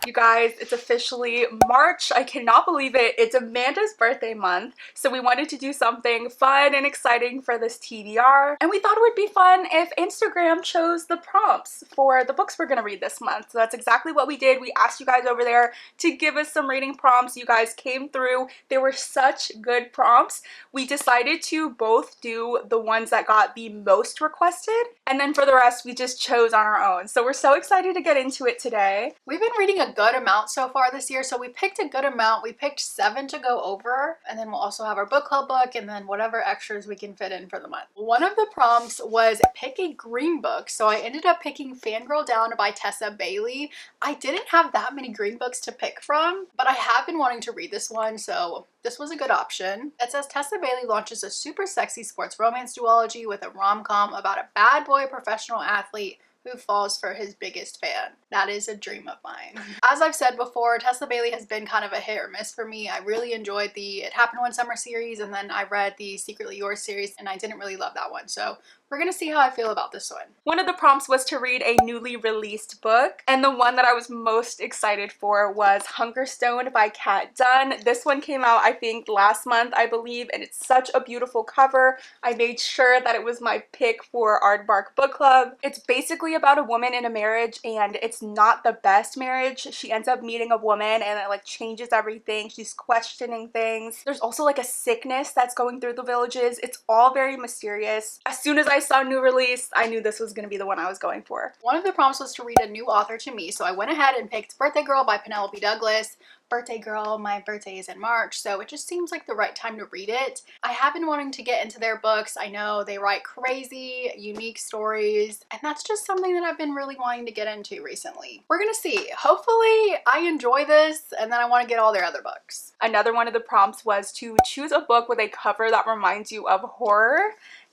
You guys, it's officially March. I cannot believe it. It's Amanda's birthday month, so we wanted to do something fun and exciting for this TBR, and we thought it would be fun if Instagram chose the prompts for the books we're gonna read this month. So that's exactly what we did. We asked you guys over there to give us some reading prompts. You guys came through. They were such good prompts. We decided to both do the ones that got the most requested, and then for the rest, we just chose on our own. So we're so excited to get into it today. We've been reading a good amount so far this year, so we picked a good amount. We picked 7 to go over, and then we'll also have our book club book and then whatever extras we can fit in for the month. One of the prompts was pick a green book, so I ended up picking Fangirl Down by Tessa Bailey. I didn't have that many green books to pick from, but I have been wanting to read this one, so this was a good option. It says Tessa Bailey launches a super sexy sports romance duology with a rom-com about a bad boy professional athlete who falls for his biggest fan. That is a dream of mine. As I've said before, Tessa Bailey has been kind of a hit or miss for me. I really enjoyed the It Happened One Summer series, and then I read the Secretly Yours series, and I didn't really love that one. So we're gonna see how I feel about this one. One of the prompts was to read a newly released book, and the one that I was most excited for was Hungerstone by Kat Dunn. This one came out, I think, last month, I believe, and it's such a beautiful cover. I made sure that it was my pick for Aardvark Book Club. It's basically about a woman in a marriage, and it's not the best marriage. She ends up meeting a woman, and it like changes everything. She's questioning things. There's also like a sickness that's going through the villages. It's all very mysterious. As soon as I saw new release, I knew this was going to be the one I was going for. One of the prompts was to read a new author to me, so I went ahead and picked Birthday Girl by Penelope Douglas. Birthday Girl, my birthday is in March, so it just seems like the right time to read it. I have been wanting to get into their books. I know they write crazy, unique stories, and that's just something that I've been really wanting to get into recently. We're gonna see. Hopefully I enjoy this, and then I want to get all their other books. Another one of the prompts was to choose a book with a cover that reminds you of horror.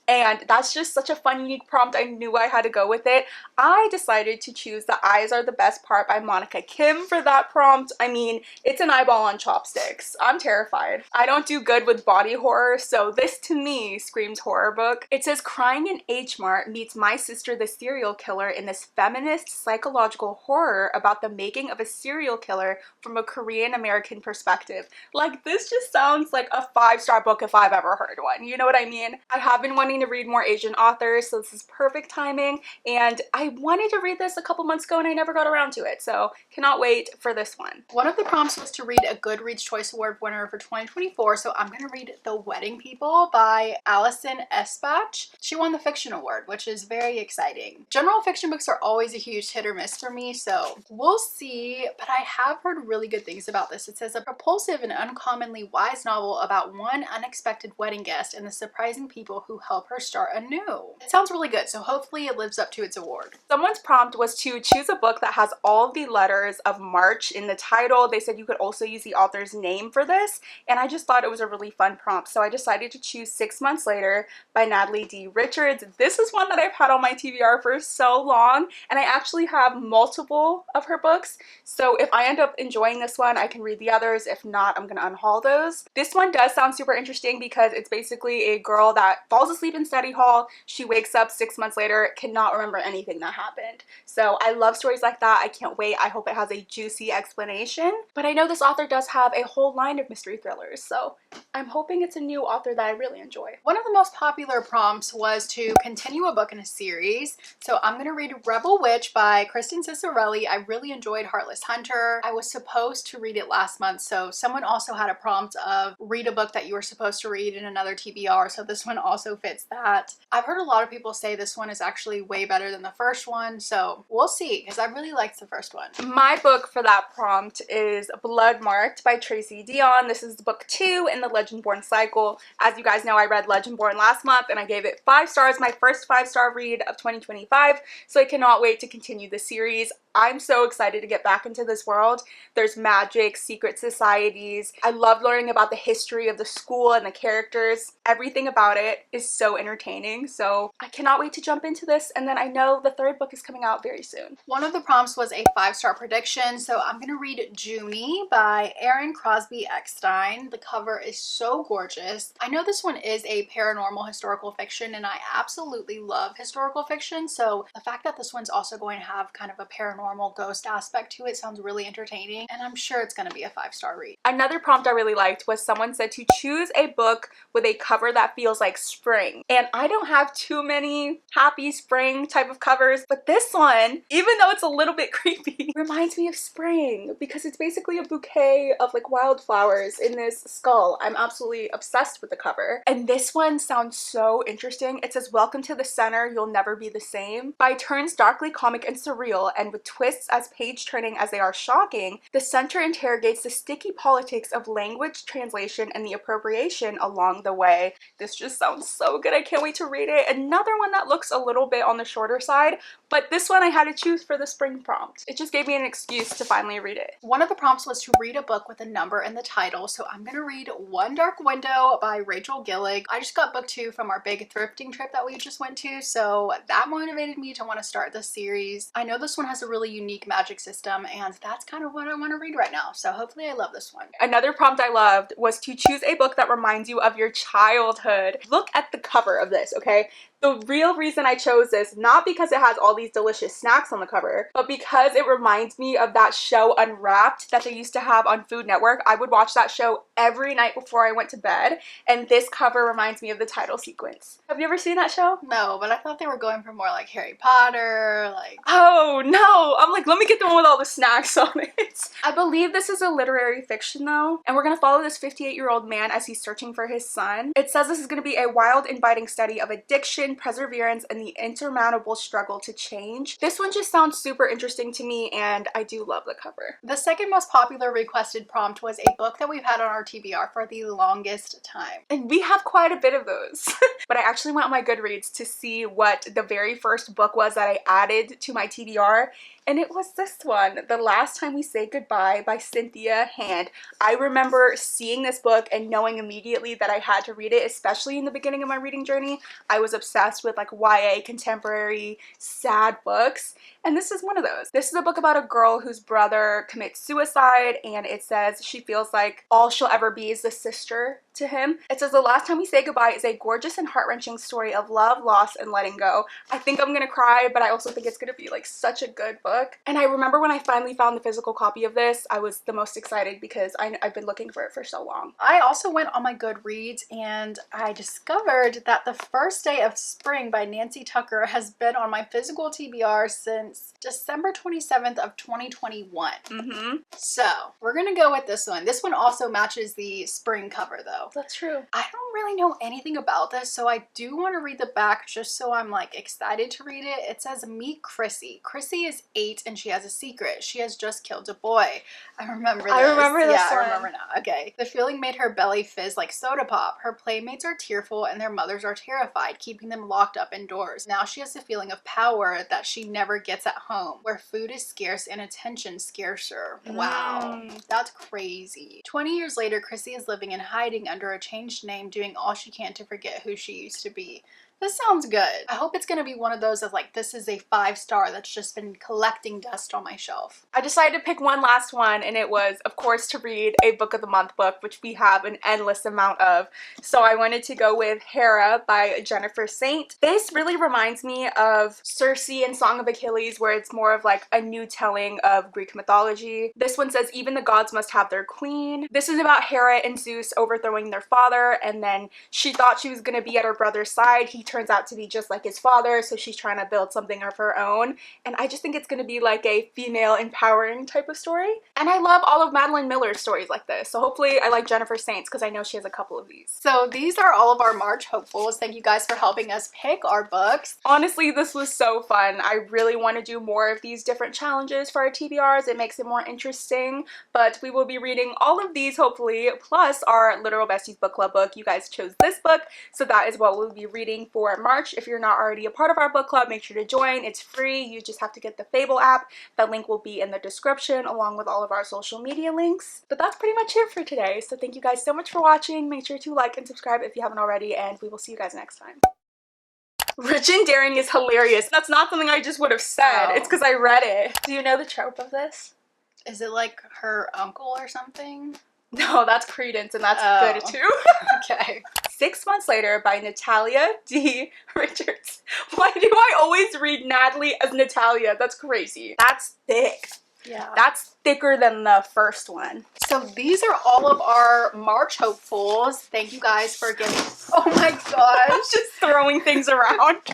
And that's just such a fun, unique prompt. I knew I had to go with it. I decided to choose The Eyes Are the Best Part by Monica Kim for that prompt. I mean, it's an eyeball on chopsticks. I'm terrified. I don't do good with body horror, so this to me screams horror book. It says Crying in H Mart meets My Sister the Serial Killer in this feminist psychological horror about the making of a serial killer from a Korean American perspective. Like, this just sounds like a 5-star book if I've ever heard one. You know what I mean? I have been wanting to read more Asian authors, so this is perfect timing, and I wanted to read this a couple months ago and I never got around to it, so cannot wait for this one. One of the prompts was to read a Goodreads Choice Award winner for 2024, so I'm gonna read The Wedding People by Allison Espach. She won the Fiction Award, which is very exciting. General fiction books are always a huge hit or miss for me, so we'll see, but I have heard really good things about this. It says a propulsive and uncommonly wise novel about one unexpected wedding guest and the surprising people who help her start anew. It sounds really good, so hopefully it lives up to its award. Someone's prompt was to choose a book that has all of the letters of March in the title. They said you could also use the author's name for this, and I just thought it was a really fun prompt, so I decided to choose 6 Months Later by Natalie D. Richards. This is one that I've had on my TBR for so long, and I actually have multiple of her books, so if I end up enjoying this one, I can read the others. If not, I'm gonna unhaul those. This one does sound super interesting because it's basically a girl that falls asleep in study hall. She wakes up 6 months later, cannot remember anything that happened. So I love stories like that. I can't wait. I hope it has a juicy explanation. But I know this author does have a whole line of mystery thrillers, so I'm hoping it's a new author that I really enjoy. One of the most popular prompts was to continue a book in a series, so I'm gonna read Rebel Witch by Kristen Cicerelli. I really enjoyed Heartless Hunter. I was supposed to read it last month, so someone also had a prompt of read a book that you were supposed to read in another TBR, so this one also fits that. I've heard a lot of people say this one is actually way better than the first one, so we'll see, because I really liked the first one. My book for that prompt is Blood Marked by Tracy Dion. This is book 2 in the Legendborn cycle. As you guys know, I read Legendborn last month and I gave it 5 stars, my first 5-star read of 2025, so I cannot wait to continue the series. I'm so excited to get back into this world. There's magic, secret societies. I love learning about the history of the school and the characters. Everything about it is so entertaining, so I cannot wait to jump into this, and then I know the 3rd book is coming out very soon. One of the prompts was a 5-star prediction, so I'm gonna read Junie by Erin Crosby Eckstein. The cover is so gorgeous. I know this one is a paranormal historical fiction, and I absolutely love historical fiction, so the fact that this one's also going to have kind of a paranormal paranormal ghost aspect to it sounds really entertaining, and I'm sure it's going to be a 5-star read. Another prompt I really liked was someone said to choose a book with a cover that feels like spring. And I don't have too many happy spring type of covers, but this one, even though it's a little bit creepy, reminds me of spring because it's basically a bouquet of like wildflowers in this skull. I'm absolutely obsessed with the cover. And this one sounds so interesting. It says, "Welcome to the center, you'll never be the same." By turns darkly comic and surreal, and with twists as page turning as they are shocking, the center interrogates the sticky politics of language translation and the appropriation along the way. This just sounds so good. I can't wait to read it. Another one that looks a little bit on the shorter side, but this one I had to choose for the spring prompt. It just gave me an excuse to finally read it. One of the prompts was to read a book with a number in the title, so I'm gonna read One Dark Window by Rachel Gillig. I just got book 2 from our big thrifting trip that we just went to, so that motivated me to want to start this series. I know this one has a really unique magic system, and that's kind of what I want to read right now, so hopefully I love this one. Another prompt I loved was to choose a book that reminds you of your childhood. Look at the cover of this, okay? The real reason I chose this, not because it has all these delicious snacks on the cover, but because it reminds me of that show Unwrapped that they used to have on Food Network. I would watch that show every night before I went to bed, and this cover reminds me of the title sequence. Have you ever seen that show? No, but I thought they were going for more like Harry Potter, like... Oh no! I'm like, let me get the one with all the snacks on it. I believe this is a literary fiction though, and we're gonna follow this 58-year-old man as he's searching for his son. It says this is gonna be a wild and biting study of addiction, perseverance, and the insurmountable struggle to change. This one just sounds super interesting to me, and I do love the cover. The second most popular requested prompt was a book that we've had on our TBR for the longest time. And we have quite a bit of those. But I actually went on my Goodreads to see what the very first book was that I added to my TBR, and it was this one, The Last Time We Say Goodbye by Cynthia Hand. I remember seeing this book and knowing immediately that I had to read it, especially in the beginning of my reading journey. I was obsessed with like YA, contemporary, sad books, and this is one of those. This is a book about a girl whose brother commits suicide, and it says she feels like all she'll ever be is the sister to him. It says The Last Time We Say Goodbye is a gorgeous and heart-wrenching story of love, loss, and letting go. I think I'm gonna cry, but I also think it's gonna be like such a good book. And I remember when I finally found the physical copy of this, I was the most excited because I've been looking for it for so long. I also went on my Goodreads and I discovered that The First Day of Spring by Nancy Tucker has been on my physical TBR since December 27th of 2021. So we're gonna go with this one. This one also matches the spring cover though. That's true. I don't really know anything about this, so I do want to read the back just so I'm like excited to read it. It says, "Meet Chrissy. Chrissy is 8 and she has a secret. She has just killed a boy." I remember this. I remember this Yeah, one. I remember now. Okay. The feeling made her belly fizz like soda pop. Her playmates are tearful and their mothers are terrified, keeping them locked up indoors. Now she has a feeling of power that she never gets at home, where food is scarce and attention scarcer. Wow. That's crazy. 20 years later, Chrissy is living in hiding under a changed name, doing all she can to forget who she used to be. This sounds good. I hope it's gonna be one of those of like, this is a 5-star that's just been collecting dust on my shelf. I decided to pick one last one, and it was, of course, to read a Book of the Month book, which we have an endless amount of. So I wanted to go with Hera by Jennifer Saint. This really reminds me of Circe and Song of Achilles, where it's more of like a new telling of Greek mythology. This one says, "Even the gods must have their queen." This is about Hera and Zeus overthrowing their father, and then she thought she was going to be at her brother's side. He turns out to be just like his father, so she's trying to build something of her own. And I just think it's going to be like a female empowering type of story. And I love all of Madeline Miller's stories like this, so hopefully I like Jennifer Saint's because I know she has a couple of these. So these are all of our March hopefuls. Thank you guys for helping us pick our books. Honestly, this was so fun. I really want to do more of these different challenges for our TBRs. It makes it more interesting, but we will be reading all of these hopefully, plus our Literal Besties Book Club book. You guys chose this book, so that is what we'll be reading for March. If you're not already a part of our book club, make sure to join. It's free. You just have to get the Fable app. That link will be in the description along with all of our social media links. But that's pretty much it for today. So thank you guys so much for watching. Make sure to like and subscribe if you haven't already, and we will see you guys next time. Rich and daring is hilarious. That's not something I just would have said. Oh. It's because I read it. Do you know the trope of this? Is it like her uncle or something? No, that's Credence, and that's good too. Okay. 6 Months Later by Natalia D. Richards. Why do I always read Natalie as Natalia? That's crazy. That's thick. Yeah. That's thicker than the first one. So these are all of our March hopefuls. Thank you guys for getting, oh my gosh. Just throwing things around.